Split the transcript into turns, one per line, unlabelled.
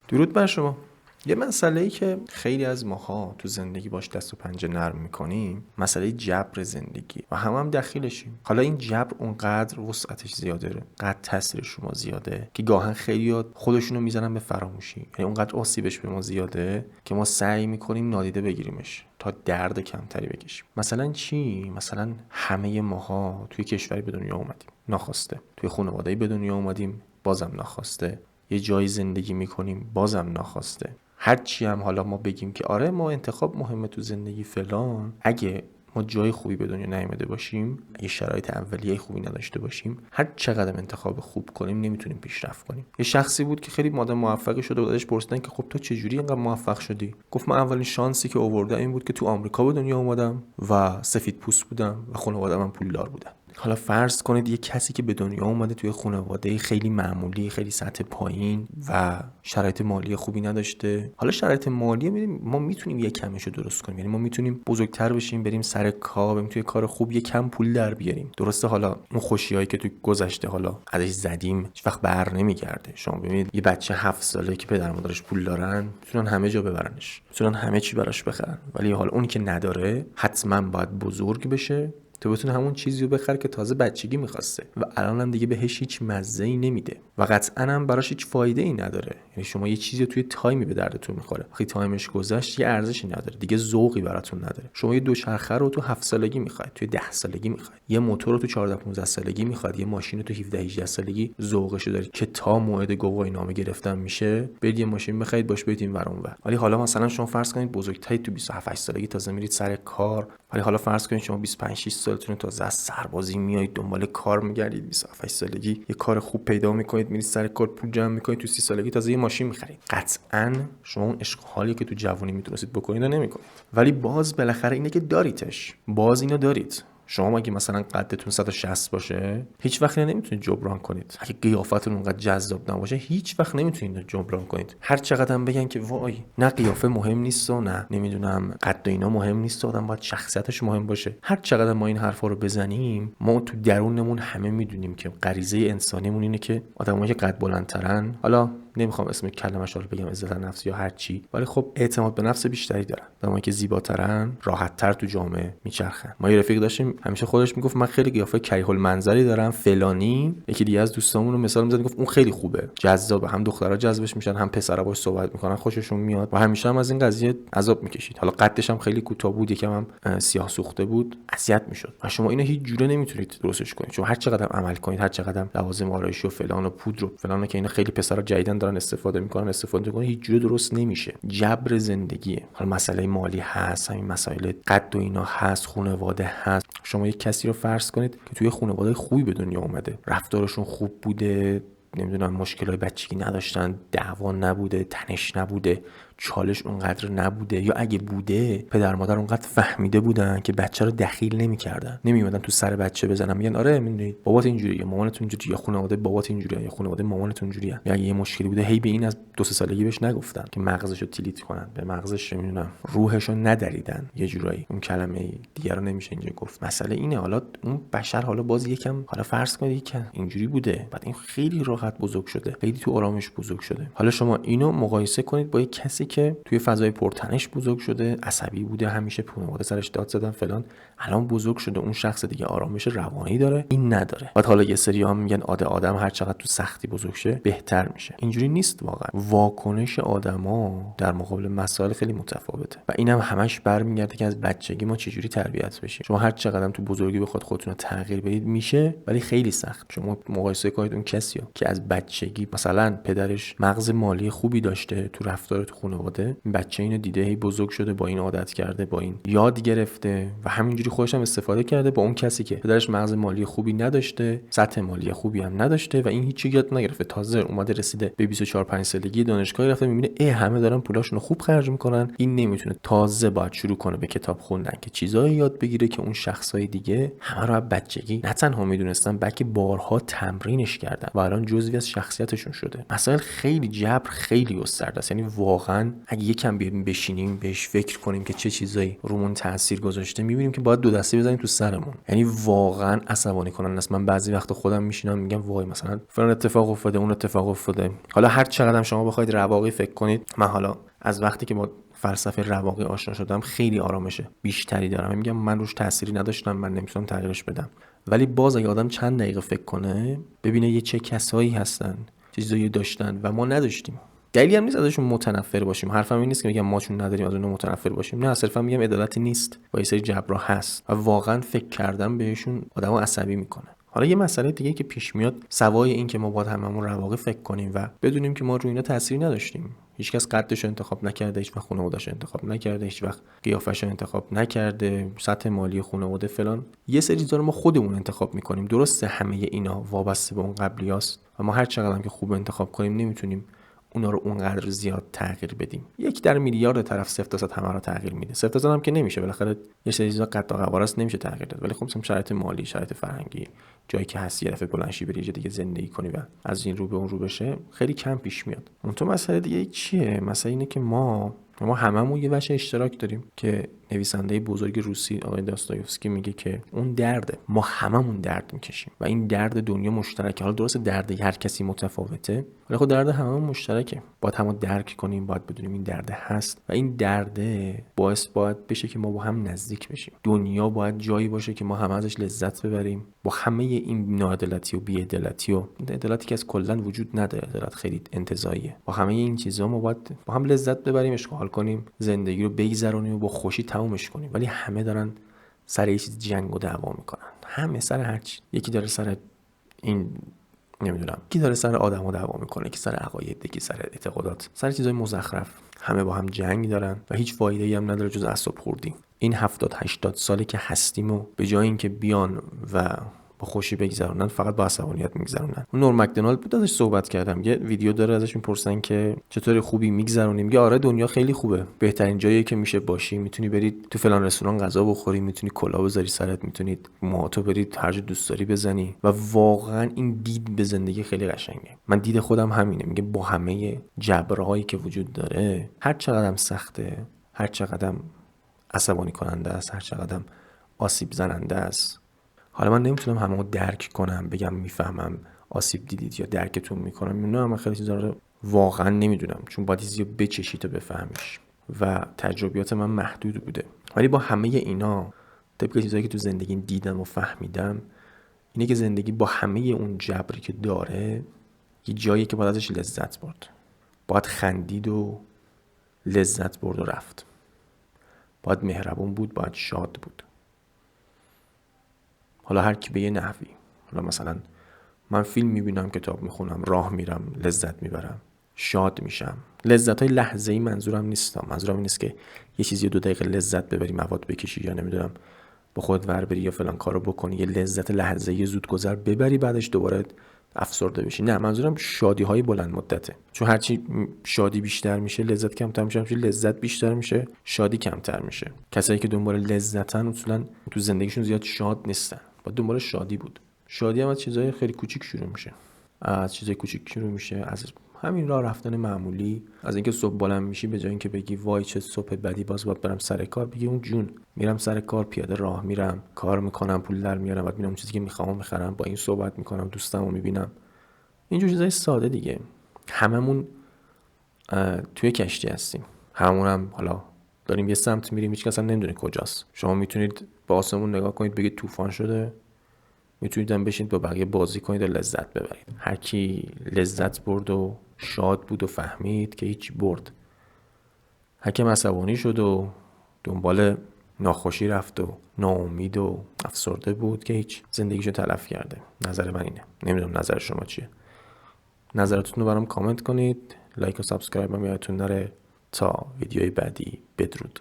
درود بر شما. یه مسئله‌ای که خیلی از ماها تو زندگی باش دست و پنجه نرم می‌کنیم، مسئله جبر زندگی و هم دخیلشیم. حالا این جبر اونقدر وسعتش زیاده، قد تاثیر شما زیاده که گاهن خیلی‌ها خودشونو میزنن به فراموشی. یعنی اونقدر آسیبش به ما زیاده که ما سعی می‌کنیم نادیده بگیریمش تا درد کمتری بکشیم. مثلا چی؟ مثلا همه ماها توی کشوری به دنیا اومدیم ناخواسته، توی خانواده‌ای به دنیا اومدیم بازم ناخواسته، یه جایی زندگی می‌کنیم بازم ناخواسته. هرچی هم حالا ما بگیم که آره ما انتخاب مهمه تو زندگی فلان، اگه ما جای خوبی به دنیا نیامده باشیم، اگه شرایط اولیه خوبی نداشته باشیم، هر چقدر انتخاب خوب کنیم نمیتونیم پیشرفت کنیم. یه شخصی بود که خیلی آدم موفقی شده بود، ازش پرسیدن که خب تو چه جوری اینقدر موفق شدی؟ گفت من اولین شانسی که آوردم این بود که تو آمریکا به دنیا اومدم و سفید پوست بودم و خانواده‌ام هم پولدار بودن. حالا فرض کنید یه کسی که به دنیا اومده توی خانواده خیلی معمولی، خیلی سطح پایین و شرایط مالی خوبی نداشته. حالا شرایط مالی ما میتونیم یه کمشو درست کنیم، یعنی ما میتونیم بزرگتر بشیم، بریم سر کار، بریم توی کار خوب یه کم پول در بیاریم. درسته حالا اون خوشیایی که تو گذشته حالا ازش زدیم هیچ وقت بر نمیگرده. شما ببینید یه بچه 7 ساله که پدر مادرش پول دارن، میتونن همه جا ببرنش، میتونن همه چی براش بخرن، ولی حالا اون که نداره حتما باید بزرگ بشه تو بتونه همون چیزی رو بخره که تازه بچگی میخواسته و الان هم دیگه بهش هیچ مزه‌ای نمیده و قطعاً هم براش هیچ فایده‌ای نداره. یعنی شما یه چیزی رو توی تایمی به دردتون میخوره، وقتی تایمش گذشت یه ارزشی نداره، دیگه ذوقی براتون نداره. شما یه دوچرخه رو تو 7 سالگی میخواید، توی 10 سالگی میخواید، یه موتور رو تو 14 15 سالگی میخواید، یه ماشین رو تو 17 18 سالگی ذوقشو دارید که تا موعد گواهی نامه گرفتن میشه برید یه ماشین بخرید باش برید این ور اون ور. ولی حالا مثلا شما فرض کنید بزرگترید، تو 27 8 سالگی تازه میرید سر کار. ولی حالا فرض کنید شما 25 6 سالتون تازه از سربازی میایید دنبال کار میگردید، 27 سالگی یه کار خوب پیدا میکنید، میرید سر کار پول جمع میکنید، تو 30 سالگی تازه یه ماشین میخرید. قطعاً شما اون عشق حالی که تو جوانی میتونستید بکنید رو نمیکنید. ولی باز بالاخره اینه که داریدش، باز اینو دارید. شما اگه مثلا قدتون 160 باشه هیچ وقت نمیتونید جبران کنید. اگه قیافتون اونقدر جذاب نباشه هیچ وقت نمیتونید جبران کنید. هر چقدر هم بگن که وای نه قیافه مهم نیست و نه نمیدونم قد و اینا مهم نیست، آدم باید شخصیتش مهم باشه، هر چقدر ما این حرفا رو بزنیم ما تو درونمون همه میدونیم که غریزه انسانیمون اینه که آدمایی که قد بلندترن، حالا نمیخوام اسم کلمش رو بگم، عزت نفس یا هر چی، ولی خب اعتماد به نفس بیشتری دارن. آدمایی که زیباترن راحت‌تر تو جامعه میچرخن. ما یه رفیق داشتیم همیشه خودش میگفت من خیلی قیافه کریه المنظری دارم فلانی. یکی دیگه از دوستامون رو مثال میزد میگفت اون خیلی خوبه، جذابه، هم دخترها جذبش میشن هم پسرا باهاش صحبت میکنن خوششون میاد و همیشه هم از این قضیه عذاب میکشید. حالا قدش هم خیلی کوتاه بود، یکم هم سیاه سوخته بود، اذیت میشد. و شما اینو هیچ جوره نمیتونید درستش کنید. شما هر چقدر عمل کنید، هر چقدر لوازم آرایشی و فلان و پودر و فلان که اینا خیلی پسرا جدیدن دارن استفاده میکنن هیچ جوره درست نمیشه. جبر زندگیه. حالا مسئله مالی هست، همین مسائل قد و اینا هست، خانواده هست. شما یک کسی رو فرض کنید که توی خانواده خوبی به دنیا اومده، رفتارشون خوب بوده، نمیدونم مشکلای بچگی نداشتن، دعوا نبوده، تنش نبوده، چالش اونقدر نبوده، یا اگه بوده پدر مادر اونقدر فهمیده بودن که بچه رو دخیل نمی‌کردن، نمی‌اومدن تو سر بچه بزنن میگن آره میدونی بابات اینجوریه، مامانت اینجوریه، یا خانواده بابات اینجوریه یا خانواده مامانت اینجوریه. یا اگه یه مشکلی بوده هی به این از 2 سالگی بهش نگفتن که مغزشو تیلیت کنن، به مغزش نمیدونم روحشو ندریدن. یه جورایی اون کلمه دیگه رو نمیشه اینجا گفت. مسئله اینه حالا اون بشر حالا باز یکم حالا فرض کنید یکم اینجوری بوده، بعد این خیلی راحت بزرگ شده، خیلی تو آرامش بزرگ شده. حالا شما اینو مقایسه کنید با یک کسی که توی فضای پرتنش بزرگ شده، عصبی بوده، همیشه خانواده سرش داد زدن فلان، الان بزرگ شده اون شخص دیگه آرامش روانی داره، این نداره. بعد حالا یه سری‌ها میگن آدم هر چقدر تو سختی بزرگ شه بهتر میشه. اینجوری نیست واقعا. واکنش آدما در مقابل مسائل خیلی متفاوته و اینم همش برمیگرده که از بچگی ما چجوری تربیت بشیم. شما هر چقدر تو بزرگی بخواد خودتون رو تغییر بدید میشه، ولی خیلی سخت. شما مقایسه کنید اون کسیو که از بچگی مثلا پدرش مغز مالی خوبی داشته، تو رفتار تو خانواده بچه اینو دیده، هی بزرگ شده، با این عادت کرده، با این یاد گرفته و همینجوری خودش هم استفاده کرده، با اون کسی که پدرش مغز مالی خوبی نداشته، سطح مالی خوبی هم نداشته و این هیچی یاد نگرفته، تازه اومده رسیده به 24 5 سالگی دانشگاه، رفته میبینه همه دارن پولاشونو خوب خرج میکنن، این نمیتونه، تازه باید شروع کنه به کتاب خوندن که چیزایی یاد بگیره که اون شخصای دیگه همه رو از بچگی نه تنها میدونستن بلکه بارها تمرینش کردن و الان جزئی از شخصیتشون شده. مسائل خیلی جبر خیلی گسترده است، یعنی واقعا واقعا اگه یکم بیایم بشینیم بهش فکر کنیم که چه چیزایی رومون تاثیر گذاشته، میبینیم که باید 2 دسته بزنیم تو سرمون. یعنی واقعا عصبانی کننده است. من بعضی وقت خودم میشینم میگم وای مثلا فلان اتفاق افتاده، اون اتفاق افتاده. حالا هر چقدر شما بخواید رواقی فکر کنید، من حالا از وقتی که با فلسفه رواقی آشنا شدم خیلی آرامش بیشتری دارم. میگم من روش تأثیری نداشتم، من نمیتونم تغییرش بدم، ولی باز اگه آدم چند دقیقه فکر کنه ببینه یه چه کسایی هستن چیزایی داشتن و ما نداشتیم. دلیلی هم نیست ازشون متنفر باشیم. حرفم این نیست که بگم ما چون نداریم از اونها متنفر باشیم، نه، صرفا میگم عدالتی نیست، با یه سری جبرا هست و واقعا فکر کردن بهشون آدمو عصبی میکنه. حالا یه مسئله دیگه که پیش میاد، سوای این که ما باید هممون رواقی فکر کنیم و بدونیم که ما روی اینا تأثیری نداشتیم. هیچکس قدش رو انتخاب نکرده، هیچ وقت خانواده‌اش انتخاب نکرده، هیچ وقت قیافش رو انتخاب نکرده، سطح مالی خانواده فلان. یه سری چیزا رو ما خودمون انتخاب میکنیم. درسته همه اینا وابسته به اون قبلیاست و ما هر چقدر هم که خوب انتخاب کنیم نمیتونیم اونا رو اونقدر زیاد تغییر بدیم. 1 در میلیارد طرف 0% همه رو تغییر میده. 0% هم که نمیشه، بالاخره یه سری چیزا قد و قواره است، نمیشه تغییر داد. ولی خب مثلا شرایط مالی، شرایط فرهنگی، جایی که هستی یه دفعه بلند شی بری یه دیگه زندگی کنی و از این رو به اون رو بشه، خیلی کم پیش میاد. اون تو مسئله دیگه چیه؟ مسئله اینه که ما هممون یه وجه اشتراک داریم که نویسنده بزرگ روسی آقای داستایوفسکی میگه که اون درده، ما هممون درد میکشیم و این درد دنیا مشترکه. حالا درسته درد هر کسی متفاوته، ولی خب درد هممون مشترکه. باید همو درک کنیم، باید بدونیم این درد هست و این درده باید بشه که ما با هم نزدیک بشیم. دنیا باید جایی باشه که ما هم ازش لذت ببریم، با همه این ناعدالتی و بی‌عدالتی و عدالتی که از کلا وجود نداره، عدالت خیلی انتزاعیه. با همه این چیزا ما باید با هم لذت ببریم، اشغال کنیم، زندگی رو بگذرونیم و با خوشی تمومش کنیم. ولی همه دارن سر یه چیز جنگ و دعوا میکنن، همه سر هر چی. یکی داره سر این نمیدونم، کی داره سر آدمو دعوا میکنه، کی سر عقاید، کی سر اعتقادات، سر چیزای مزخرف. همه با هم جنگ دارن و هیچ فایده‌ای هم نداره جز اعصاب خوردی. این 70-80 سالی که هستیم و به جای اینکه بیان و با خوشی بگذرونن فقط با عصبانیت میگذرونن. نور مکدونالد بود ازش صحبت کردم، یه ویدیو داره ازش میپرسن که چطوری خوبی میگذرونی، میگه آره دنیا خیلی خوبه، بهترین جاییه که میشه باشی، میتونی برید تو فلان رستوران غذا بخوری، میتونی کلا بذاری سرت، میتونید موهاتو برید هر جا دوست داری بزنی و واقعا این دید به زندگی خیلی قشنگه. من دید خودم همینه، میگه با همه جبرهایی که وجود داره، هر چقدرم سخته، هر چقدرم عصبانی کننده است، هر چقدرم آسیب زننده است، حالا من نمیتونم همه رو درک کنم بگم میفهمم آسیب دیدید یا درکتون میکنم، نه، من خیلی چیزا رو واقعا نمیدونم، چون باید چیزی رو بچشی تا بفهمیش و تجربیات من محدود بوده. ولی با همه اینا، طبق چیزایی که تو زندگی دیدم و فهمیدم، اینه که زندگی با همه اون جبری که داره یه جایی که باید ازش لذت برد، باید خندید و لذت برد و رفت، باید مهربون بود، باید شاد بود. حالا هر کی به یه نحوی، حالا مثلا من فیلم میبینم، کتاب میخونم، راه میرم، لذت میبرم، شاد میشم. لذت های لحظه‌ای منظورم نیست. منظورم این نیست که یه چیزی 2 دقیقه لذت ببری، مواد بکشی یا نمیدونم با خودت ور بری یا فلان کارو بکنی، یه لذت لحظه‌ای زودگذر ببری بعدش دوباره افسرده بشی. نه، منظورم شادی های بلند مدته. چون هرچی شادی بیشتر میشه لذت کمتر میشه، هرچی لذت بیشتر میشه شادی کمتر میشه. کسایی که دنبال لذتن اصولا تو زندگیشون زیاد شاد نیستن. با دنبال شادی بود. شادی هم از چیزای خیلی کوچیک شروع میشه. از همین راه رفتن معمولی، از اینکه صبح بلند میشی به جای اینکه بگی وای چه صبح بدی باز باید برم سر کار، بگی اون جون میرم سر کار، پیاده راه میرم، کار میکنم، پول در میارم، بعد میرم چیزی که میخوام میخرم، با این صحبت میکنم، دوستامو میبینم. اینجور چیزای ساده دیگه. هممون توی کشتی هستیم، هممون هم حالا داریم یه سمت میریم، هیچ کس هم نمیدونه کجاست. شما میتونید به آسمون نگاه کنید بگید طوفان شده، میتونید هم بشینید با بقیه بازی کنید و لذت ببرید. هر کی لذت برد و شاد بود و فهمید که هیچ برد، هر کی عصبانی شد و دنبال ناخوشی رفت و ناامید و افسرده بود که هیچ، زندگیشو تلف کرده. نظر من اینه، نمیدونم نظر شما چیه. نظراتتون رو برام کامنت کنید، لایک و سابسکرایب هم یادتون نره. تا ویدیوی بعدی، بدرود.